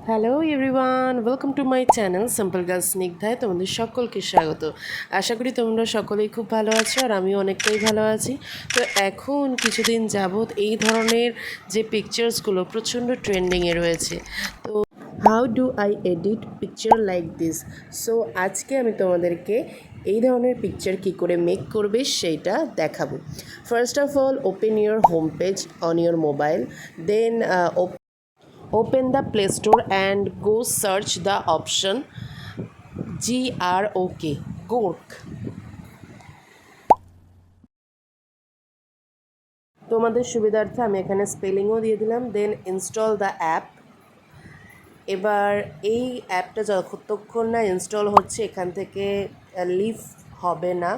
Hello everyone, welcome to my channel simple girl স্নিগ্ধায় তোমাদের সকলকে স্বাগত। আশা করি তোমরা সকলেই খুব ভালো আছো আর আমিও অনেকটাই ভালো আছি। তো এখন কিছুদিন যাবৎ এই ধরনের যে পিকচার্সগুলো প্রচণ্ড ট্রেন্ডিংয়ে রয়েছে। তো how do I edit picture like this. So আজকে আমি তোমাদেরকে এই ধরনের পিকচার কী করে মেক করবে সেইটা দেখাবো। First of all, open your home page on your mobile, then open the Play Store and go search the option GROK. তোমাদের সুবিধার্থে আমি এখানে স্পেলিংও দিয়ে দিলাম। Then install the app. এবার এই অ্যাপটা যতক্ষণ না ইনস্টল হচ্ছে এখান থেকে লিভ হবে না,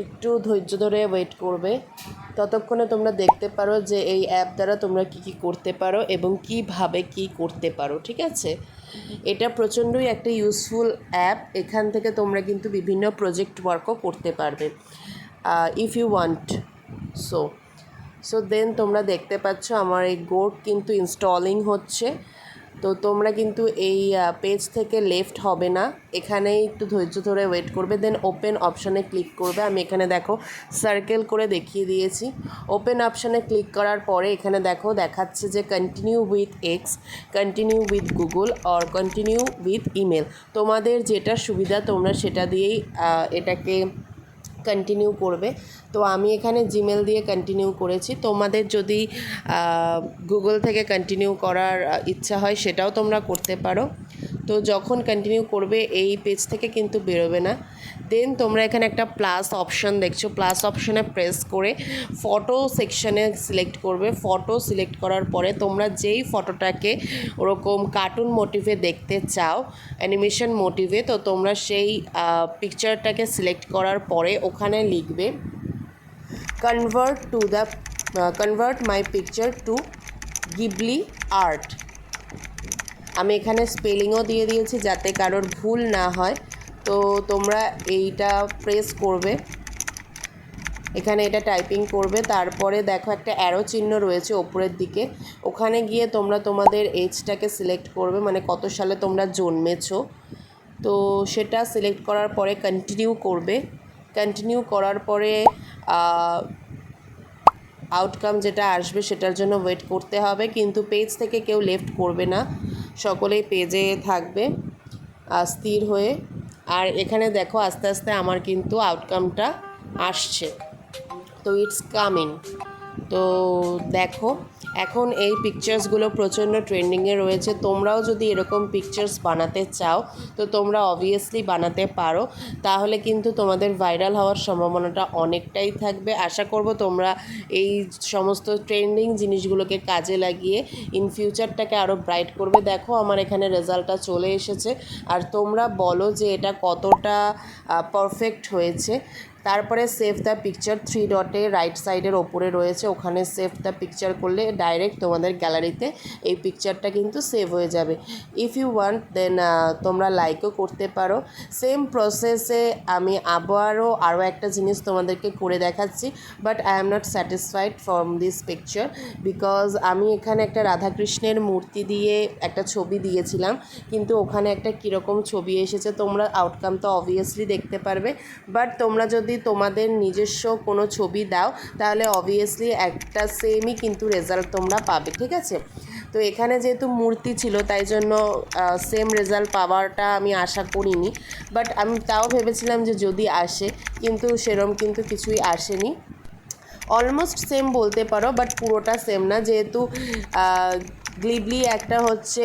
একটু ধৈর্য ধরে ওয়েট করবে। ততক্ষণে তোমরা দেখতে পারো যে এই অ্যাপ দ্বারা তোমরা কী করতে পারো এবং কীভাবে কী করতে পারো, ঠিক আছে। এটা প্রচণ্ডই একটা ইউজফুল অ্যাপ। এখান থেকে তোমরা কিন্তু বিভিন্ন প্রজেক্ট ওয়ার্কও করতে পারবে if you want. So so then তোমরা দেখতে পাচ্ছ আমার এই গোট কিন্তু ইনস্টলিং হচ্ছে। তো তোমরা কিন্তু এই পেজ থেকে লেফট হবে না, এখানেই একটু ধৈর্য ধরে ওয়েট করবে। দেন ওপেন অপশানে ক্লিক করবে। আমি এখানে দেখো সার্কেল করে দেখিয়ে দিয়েছি। ওপেন অপশানে ক্লিক করার পরে এখানে দেখো দেখাচ্ছে যে continue with ex, continue with Google or continue with email. তোমাদের যেটা সুবিধা তোমরা সেটা দিয়েই এটাকে কন্টিনিউ করবে। তো আমি এখানে জিমেল দিয়ে কন্টিনিউ করেছি। তোমাদের যদি গুগল থেকে কন্টিনিউ করার ইচ্ছা হয় সেটাও তোমরা করতে পারো। তো যখন কন্টিনিউ করবে এই পেজ থেকে কিন্তু বেরোবে না। দেন তোমরা এখানে একটা প্লাস অপশান দেখছো, প্লাস অপশানে প্রেস করে ফটো সেকশানে সিলেক্ট করবে। ফটো সিলেক্ট করার পরে তোমরা যেই ফটোটাকে ওরকম কার্টুন মোটিভে দেখতে চাও, অ্যানিমেশন মোটিভে, তো তোমরা সেই পিকচারটাকে সিলেক্ট করার পরে ওখানে লিখবে convert my picture to Ghibli art. আমি এখানে স্পেলিংও দিয়ে দিয়েছি যাতে কারোর ভুল না হয়। তো তোমরা এইটা প্রেস করবে, এখানে এটা টাইপিং করবে। তারপরে দেখো একটা অ্যারো চিহ্ন রয়েছে ওপরের দিকে, ওখানে গিয়ে তোমরা তোমাদের এজটাকে সিলেক্ট করবে, মানে কত সালে তোমরা জন্মেছো। তো সেটা সিলেক্ট করার পরে কন্টিনিউ করবে। কন্টিনিউ করার পরে আউটকাম যেটা আসবে সেটার জন্য ওয়েট করতে হবে, কিন্তু পেজ থেকে কেউ লেফট করবে না, সকলেই পেজে থাকবে স্থির হয়ে। আর এখানে দেখো আস্তে আস্তে আমার কিন্তু আউটকামটা আসছে। তো ইটস কামিং। তো দেখো এখন এই পিকচার্সগুলো প্রচণ্ড ট্রেন্ডিংয়ে রয়েছে। তোমরাও যদি এরকম পিকচার্স বানাতে চাও তো তোমরা অবভিয়াসলি বানাতে পারো, তাহলে কিন্তু তোমাদের ভাইরাল হওয়ার সম্ভাবনাটা অনেকটাই থাকবে। আশা করব তোমরা এই সমস্ত ট্রেন্ডিং জিনিসগুলোকে কাজে লাগিয়ে ইন ফিউচারটাকে আরও ব্রাইট করবে। দেখো আমার এখানে রেজাল্টটা চলে এসেছে, আর তোমরা বলো যে এটা কতটা পারফেক্ট হয়েছে। তারপরে সেভ দ্য পিকচার 3 ডটে রাইট সাইডের ওপরে রয়েছে, ওখানে সেভ দ্য পিকচার করলে ডাইরেক্ট তোমাদের গ্যালারিতে এই পিকচারটা কিন্তু সেভ হয়ে যাবে। ইফ ইউ ওয়ান্ট দেন তোমরা লাইকও করতে পারো। সেম প্রসেসে আমি আরও একটা জিনিস তোমাদেরকে করে দেখাচ্ছি, but I am not satisfied from this picture because আমি এখানে একটা রাধাকৃষ্ণের মূর্তি দিয়ে একটা ছবি দিয়েছিলাম, কিন্তু ওখানে একটা কীরকম ছবি এসেছে তোমরা আউটকাম তো অবভিয়াসলি দেখতে পারবে। বাট তোমরা যদি তোমাদের নিজস্ব কোনো ছবি দাও তাহলে অবভিয়াসলি একটা সেমই কিন্তু রেজাল্ট তোমরা পাবে, ঠিক আছে। তো এখানে যেহেতু মূর্তি ছিল তাই জন্য সেম রেজাল্ট পাওয়াটা আমি আশা করিনি, বাট আমি তাও ভেবেছিলাম যে যদি আসে, কিন্তু সেরম কিন্তু কিছুই আসেনি। অলমোস্ট সেম বলতে পারো, বাট পুরোটা সেম না, যেহেতু গ্লিবলি একটা হচ্ছে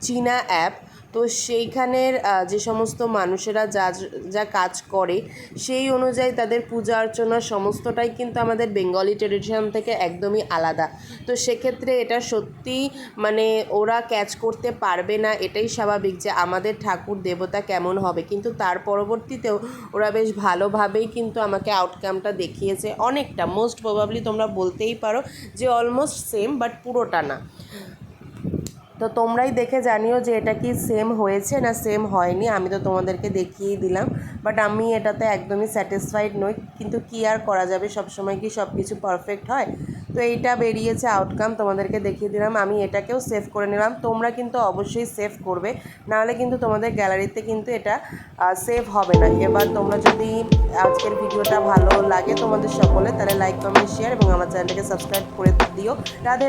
চীনা অ্যাপ। তো সেইখানের যে সমস্ত মানুষেরা যা যা কাজ করে সেই অনুযায়ী তাদের পূজা অর্চনা সমস্তটাই কিন্তু আমাদের বেঙ্গলি ট্রেডিশন থেকে একদমই আলাদা। তো সেক্ষেত্রে এটা সত্যি মানে ওরা ক্যাচ করতে পারবে না, এটাই স্বাভাবিক যে আমাদের ঠাকুর দেবতা কেমন হবে, কিন্তু তার পরবর্তীতেও ওরা বেশ ভালোভাবেই কিন্তু আমাকে আউটকামটা দেখিয়েছে অনেকটা। মোস্ট প্রবাবলি তোমরা বলতেই পারো যে অলমোস্ট সেম, বাট পুরোটা না। তো তোমরাই দেখে জানিও যে এটা কি সেম হয়েছে না সেম হয়নি। আমি তো তোমাদেরকে দেখিয়েই দিলাম, বাট আমি এটাতে একদমই স্যাটিসফাইড নই, কিন্তু কি আর করা যাবে, সবসময় কি সব কিছু পারফেক্ট হয়। তো এইটা বেরিয়েছে আউটকাম, তোমাদেরকে দেখিয়ে দিলাম। আমি এটাকেও সেভ করে নিলাম, তোমরা কিন্তু অবশ্যই সেভ করবে, নাহলে কিন্তু তোমাদের গ্যালারিতে কিন্তু এটা সেভ হবে না। এবার তোমরা যদি আজকের ভিডিওটা ভালো লাগে তোমাদের সকলে, তাহলে লাইক কমেন্ট শেয়ার এবং আমার চ্যানেলটাকে সাবস্ক্রাইব করে দিও। রাধে।